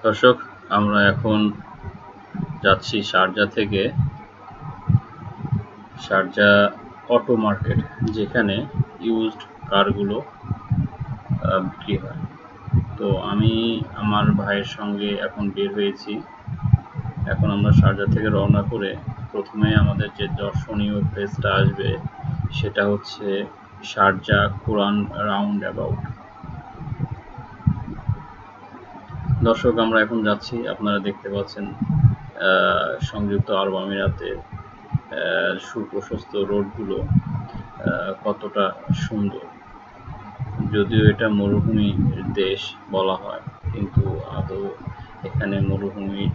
দর্শক, আমরা এখন যাচ্ছি শারজা থেকে শারজা অটো মার্কেট, যেখানে ইউজড কারগুলো বিক্রি হয়। তো আমি আমার ভাইয়ের সঙ্গে এখন বের হয়েছি। এখন আমরা শারজা থেকে রওনা করে প্রথমে আমাদের যে দর্শনীয় প্লেসটা আসবে সেটা হচ্ছে শারজা কোরান রাউন্ড অ্যাবাউট। দর্শক, আমরা এখন যাচ্ছি। আপনারা দেখতে পাচ্ছেন সংযুক্ত আরব আমিরাতের সুপ্রশস্ত রোডগুলো কতটা সুন্দর। যদিও এটা মরুভূমির দেশ বলা হয়, কিন্তু আদৌ এখানে মরুভূমির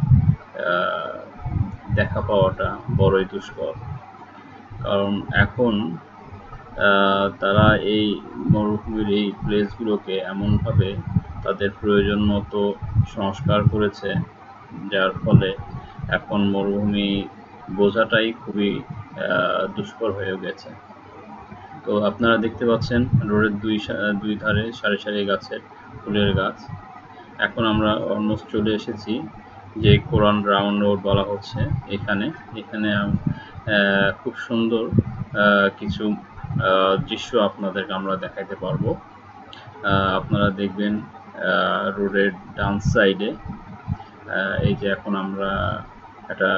দেখা পাওয়াটা বড়ই দুষ্কর। কারণ এখন তারা এই মরুভূমির এই প্লেসগুলোকে এমনভাবে তাদের প্রয়োজন মতো সংস্কার করেছে, যার ফলে এখন মরুভূমি বোঝাটাই খুবই দুষ্কর হয়ে গেছে। তো আপনারা দেখতে পাচ্ছেন রোডের দুই ধারে সারি সারি গাছের ফুলের গাছ। এখন আমরা অলমোস্ট চলে এসেছি যে কোরান রাউন্ড রোড বলা হচ্ছে এখানে। খুব সুন্দর কিছু দৃশ্য আপনাদেরকে আমরা দেখাইতে পারবো। আপনারা দেখবেন রোডের ডান সাইডে এই যে এখন আমরা একটা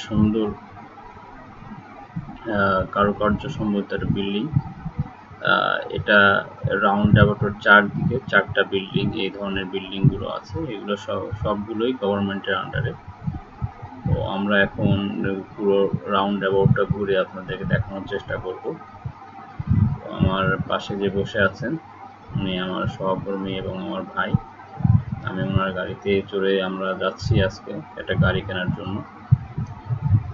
সুন্দর কারুকার্য সম্বলিত একটা বিল্ডিং, এটা রাউন্ড অ্যাবাউটের চারদিকে চারটা বিল্ডিং, এই ধরনের বিল্ডিংগুলো আছে। এগুলো সবগুলোই গভর্নমেন্টের আন্ডারে। তো আমরা এখন পুরো রাউন্ড অ্যাবাউটটা ঘুরে আপনাদেরকে দেখানোর চেষ্টা করব। আমার পাশে যে বসে আছেন উনি আমার সহকর্মী এবং আমার ভাই। আমি ওনার গাড়িতে চড়ে আমরা যাচ্ছি আজকে একটা গাড়ি কেনার জন্য।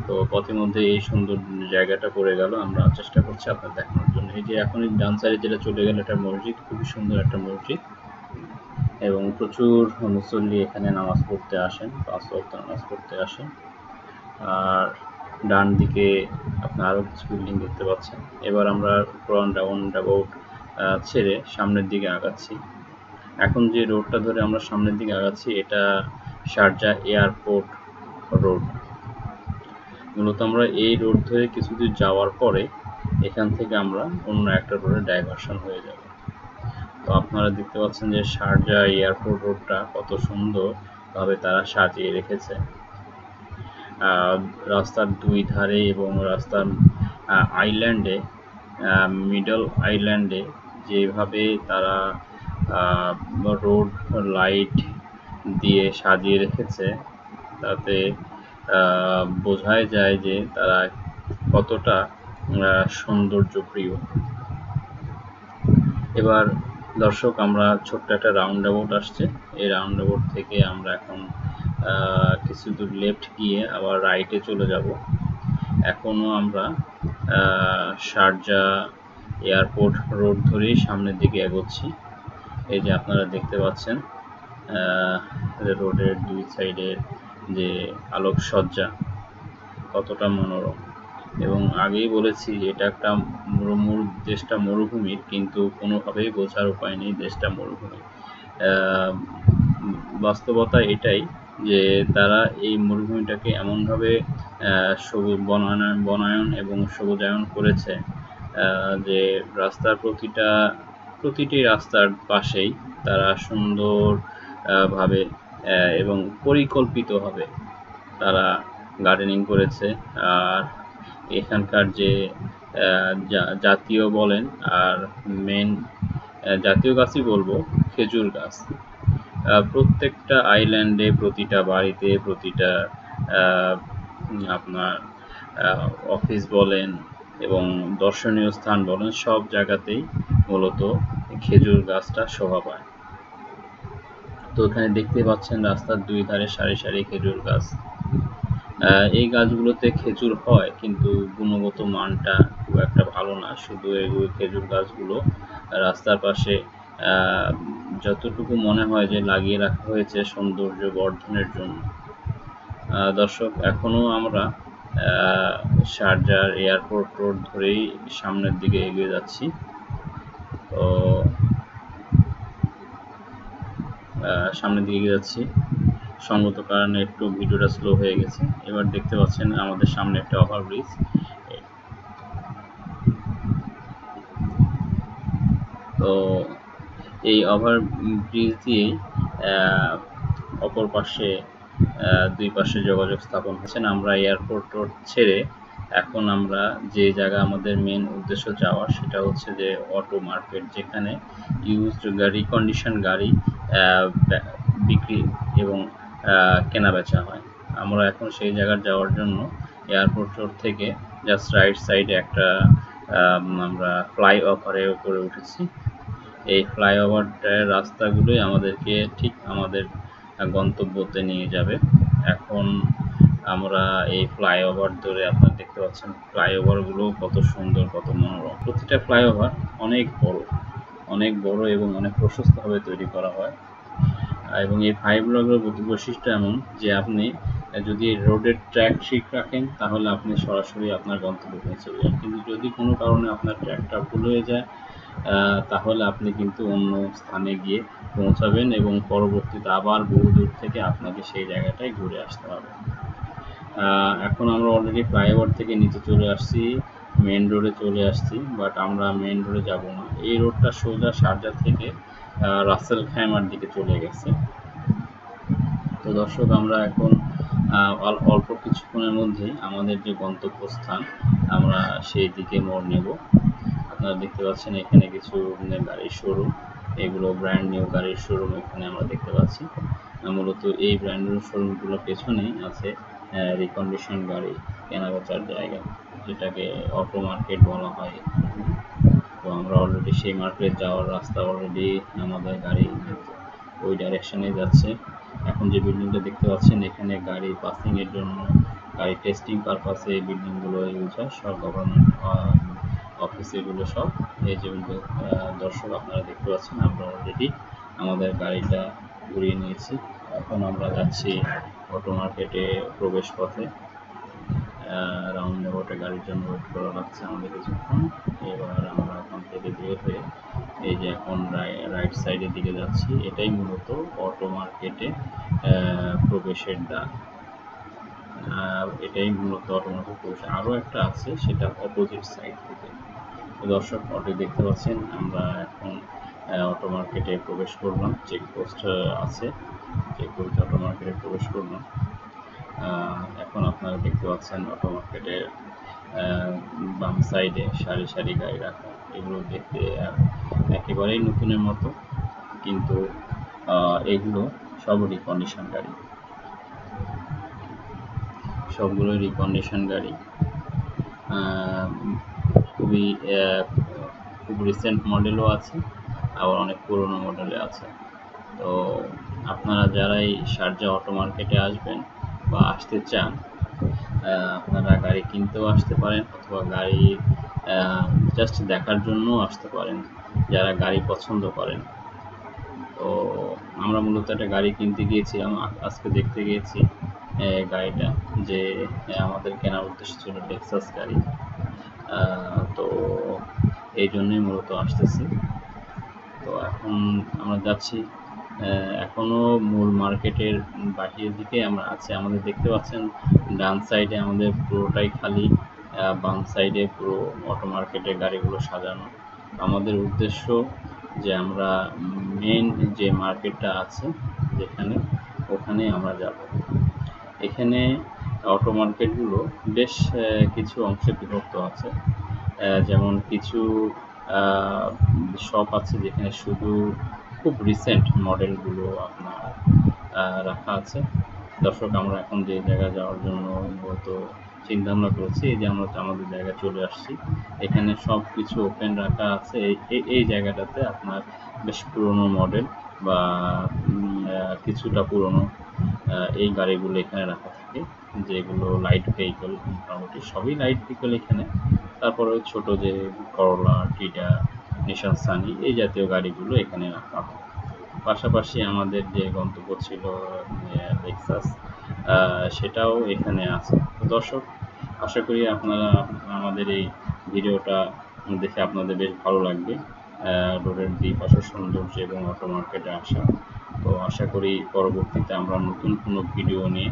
তো পথের মধ্যে এই সুন্দর জায়গাটা পড়ে গেল, আমরা চেষ্টা করছি আপনার দেখানোর জন্য। এই যে এখন ডান সাইডে যেটা চলে গেল, এটা মসজিদ, খুবই সুন্দর একটা মসজিদ, এবং প্রচুর মুসল্লি এখানে নামাজ পড়তে আসেন, 5 ওয়াক্ত নামাজ পড়তে আসেন। আর ডান দিকে আপনি আরও কিছু বিল্ডিং দেখতে পাচ্ছেন। এবার আমরা কোরান রাউন্ড অ্যাবাউট ছেড়ে সামনের দিকে আগাচ্ছি। এখন যে রোডটা ধরে আমরা সামনের দিকে আগাচ্ছি এটা শারজা এয়ারপোর্ট রোড। মূলত আমরা এই রোড ধরে কিছু দূর যাওয়ার পরে এখান থেকে আমরা অন্য একটা রোডে ডাইভারশন হয়ে যাব। তো আপনারা দেখতে পাচ্ছেন যে শারজা এয়ারপোর্ট রোডটা কত সুন্দরভাবে তারা সাজিয়ে রেখেছে। রাস্তার দুই ধারে এবং রাস্তার আইল্যান্ডে, মিডল আইল্যান্ডে যেভাবে তারা রোড লাইট দিয়ে সাজিয়ে রেখেছে, তাতে বোঝাই যায় যে তারা কতটা সৌন্দর্যপ্রিয়। এবার দর্শক, আমরা ছোট্ট একটা রাউন্ড অ্যাবাউট আসছে, এই রাউন্ড অ্যাবাউট থেকে আমরা এখন কিছু দূর লেফট গিয়ে আবার রাইটে চলে যাব। এখনও আমরা শারজা এয়ারপোর্ট রোড ধরেই সামনের দিকে এগোচ্ছি। এই যে আপনারা দেখতে পাচ্ছেন রোডের দুই সাইডের যে আলোকসজ্জা কতটা মনোরম। এবং আগেই বলেছি এটা একটা দেশটা মরুভূমির, কিন্তু কোনোভাবেই বোঝার উপায় নেই দেশটা মরুভূমি। বাস্তবতা এটাই যে তারা এই মরুভূমিটাকে এমনভাবে সবুজ বনায়ন এবং সবুজায়ন করেছে যে রাস্তার প্রতিটি রাস্তার পাশেই তারা সুন্দরভাবে এবং পরিকল্পিতভাবে তারা গার্ডেনিং করেছে। আর এখানকার যে জাতীয় বলেন আর মেন জাতীয় গাছই বলবো, খেজুর গাছ। প্রত্যেকটা আইল্যান্ডে, প্রতিটা বাড়িতে, প্রতিটা আপনার অফিস বলেন এবং দর্শনীয় স্থান বলেন, সব জায়গাতেই মূলত খেজুর গাছটা শোভা পায়। তো এখানে দেখতে পাচ্ছেন রাস্তার দুই ধারে সারি সারি খেজুর গাছ। এই গাছগুলোতে খেজুর হয়, কিন্তু গুণগত মানটা খুব একটা ভালো না। শুধু এগুলো খেজুর গাছগুলো রাস্তার পাশে যতটুকু মনে হয় যে লাগিয়ে রাখা হয়েছে সৌন্দর্য বর্ধনের জন্য। দর্শক, এখনও আমরা শারজার এয়ারপোর্ট রোড ধরেই সামনের দিকে এগিয়ে যাচ্ছি। তো সামনের দিকে এগিয়ে যাচ্ছি। সঙ্গত কারণে একটু ভিডিওটা স্লো হয়ে গেছে। এবার দেখতে পাচ্ছেন আমাদের সামনে একটা ওভারব্রিজ। তো এই ওভারব্রিজ দিয়েই অপর পাশে দুই পাশে যোগাযোগ স্থাপন হচ্ছেন। আমরা এয়ারপোর্ট রোড ছেড়ে এখন আমরা যে জায়গা আমাদের মেন উদ্দেশ্য যাওয়ার, সেটা হচ্ছে যে অটো মার্কেট, যেখানে ইউজড রিকন্ডিশন গাড়ি বিক্রি এবং কেনা বেচা হয়। আমরা এখন সেই জায়গায় যাওয়ার জন্য এয়ারপোর্ট রোড থেকে জাস্ট রাইট সাইডে একটা আমরা ফ্লাইওভারের উপরে উঠেছি। এই ফ্লাইওভারটার রাস্তাগুলোই আমাদেরকে ঠিক আমাদের গন্তব্যতে নিয়ে যাবে। এখন আমরা এই ফ্লাইওভার ধরে, আপনারা দেখতে পাচ্ছেন ফ্লাইওভারগুলো কত সুন্দর, কত মনোরম। প্রতিটা ফ্লাইওভার অনেক বড় এবং অনেক প্রশস্তভাবে তৈরি করা হয়। এবং এই ফ্লাইওভারগুলোর বৈশিষ্ট্য এমন যে আপনি যদি রোডের ট্র্যাক ঠিক রাখেন তাহলে আপনি সরাসরি আপনার গন্তব্যে পৌঁছে যাবেন, কিন্তু যদি কোনো কারণে আপনার ট্র্যাকটা ভুল হয়ে যায় তাহলে আপনি কিন্তু অন্য স্থানে গিয়ে পৌঁছাবেন এবং পরবর্তীতে আবার বহু দূর থেকে আপনাকে সেই জায়গাটায় ঘুরে আসতে হবে। এখন আমরা অলরেডি ফ্লাইওভার থেকে নিচে চলে আসছি, মেন রোডে চলে আসছি, বাট আমরা মেন রোডে যাব না। এই রোডটা সোজা শারজাহ থেকে রাসেল খাইমার দিকে চলে গেছে। তো দর্শক, আমরা এখন অল্প কিছুক্ষণের মধ্যেই আমাদের যে গন্তব্যস্থান আমরা সেই দিকে মোড় নেব। আপনারা দেখতে পাচ্ছেন এখানে কিছু গাড়ির শোরুম, এগুলো ব্র্যান্ড নিউ গাড়ির শোরুম এখানে আমরা দেখতে পাচ্ছি। মূলত এই ব্র্যান্ড নিউ শোরুমগুলোর পেছনেই আছে রিকন্ডিশন গাড়ি কেনাবেচার জায়গা, যেটাকে অটো মার্কেট বলা হয়। তো আমরা অলরেডি সেই মার্কেট যাওয়ার রাস্তা, অলরেডি আমাদের গাড়ি ওই ডাইরেকশনে যাচ্ছে। এখন যে বিল্ডিংটা দেখতে পাচ্ছেন এখানে গাড়ি পাসিংয়ের জন্য, গাড়ি টেস্টিং পারপাসে এই বিল্ডিংগুলো ইউজ হয়, সব গভর্নমেন্ট অফিস এগুলো সব। এই যে দর্শক আপনারা দেখতে পাচ্ছেন আমরা অলরেডি আমাদের গাড়িটা ঘুরিয়ে নিয়েছি। এখন আমরা যাচ্ছি অটো মার্কেটে প্রবেশ পথে। রাউন্ড অ্যাবাউটে গাড়ির জন্য ওয়েট করা লাগছে আমাদের কিছুক্ষণ। এবার আমরা ওখান থেকে বের হয়ে এই যে এখন রাইট সাইডের দিকে যাচ্ছি। এটাই মূলত অটো মার্কেটে প্রবেশের দ্বার। এটাই মূলত অটো মার্কেট প্রবেশ। আরও একটা আছে, সেটা অপোজিট সাইড থেকে। দর্শক অটো দেখতে পাচ্ছেন আমরা এখন অটো মার্কেটে প্রবেশ করলাম। চেকপোস্ট আছে, চেকপোস্ট অটো মার্কেটে প্রবেশ করলাম। এখন আপনারা দেখতে পাচ্ছেন অটো মার্কেটের বাম সাইডে সারি সারি গাড়ি রাখা। এগুলো দেখতে একেবারেই নতুনের মতো, কিন্তু এগুলো সব রিকন্ডিশন গাড়ি, সবগুলো রিকন্ডিশন গাড়ি। খুব রিসেন্ট মডেলও আছে, আবার অনেক পুরনো মডেলে আছে। তো আপনারা যারা এই শারজাহ অটো মার্কেটে আসবেন বা আসতে চান, আপনারা গাড়ি কিনতেও আসতে পারেন, অথবা গাড়ি জাস্ট দেখার জন্যও আসতে পারেন যারা গাড়ি পছন্দ করেন। তো আমরা মূলত একটা গাড়ি কিনতে গিয়েছিলাম, আজকে দেখতে গিয়েছি গাড়িটা, যে আমাদের কেনার উদ্দেশ্য ছিল লেক্সাস গাড়ি। তো এই জন্যই মূলত আসতেছি। তো এখন আমরা যাচ্ছি, এখনো মূল মার্কেটের বাহিরের দিকে আমরা আছি। আমাদের দেখতে পাচ্ছেন ডান সাইডে আমাদের পুরোটাই খালি, বাম সাইডে পুরো অটো মার্কেটের গাড়িগুলো সাজানো। আমাদের উদ্দেশ্য যে আমরা মেন যে মার্কেটটা আছে যেখানে, ওখানে আমরা যাব। এখানে অটো মার্কেটগুলো বেশ কিছু অংশে বিভক্ত আছে। যেমন কিছু শপ আছে যেখানে শুধু খুব রিসেন্ট মডেলগুলো আপনার রাখা আছে। দর্শক, আমরা এখন যে জায়গায় যাওয়ার জন্য মূলত চিন্তা ভাবনা করেছি, এই যে আমরা আমাদের জায়গায় চলে আসছি, এখানে সব কিছু ওপেন রাখা আছে। এই জায়গাটাতে আপনার বেশ পুরনো মডেল বা কিছুটা পুরনো এই গাড়িগুলো এখানে রাখা থাকে, যেগুলো লাইট ভেহিকল, মোটামুটি সবই লাইট ভেহিকল এখানে। তারপরে ছোট যে করলা, টিটা, নিশান সানি এই জাতীয় গাড়িগুলো এখানে রাখা হয়। পাশাপাশি আমাদের যে গন্তব্য ছিল লেক্সাস, সেটাও এখানে আছে। তো দর্শক, আশা করি আপনারা আমাদের এই ভিডিওটা দেখে আপনাদের বেশ ভালো লাগবে। রোডের দুই পাশের সৌন্দর্য এবং অটো মার্কেটে আসা তো আশা করি পরবর্তীতে আমরা নতুন কোনো ভিডিও নিয়ে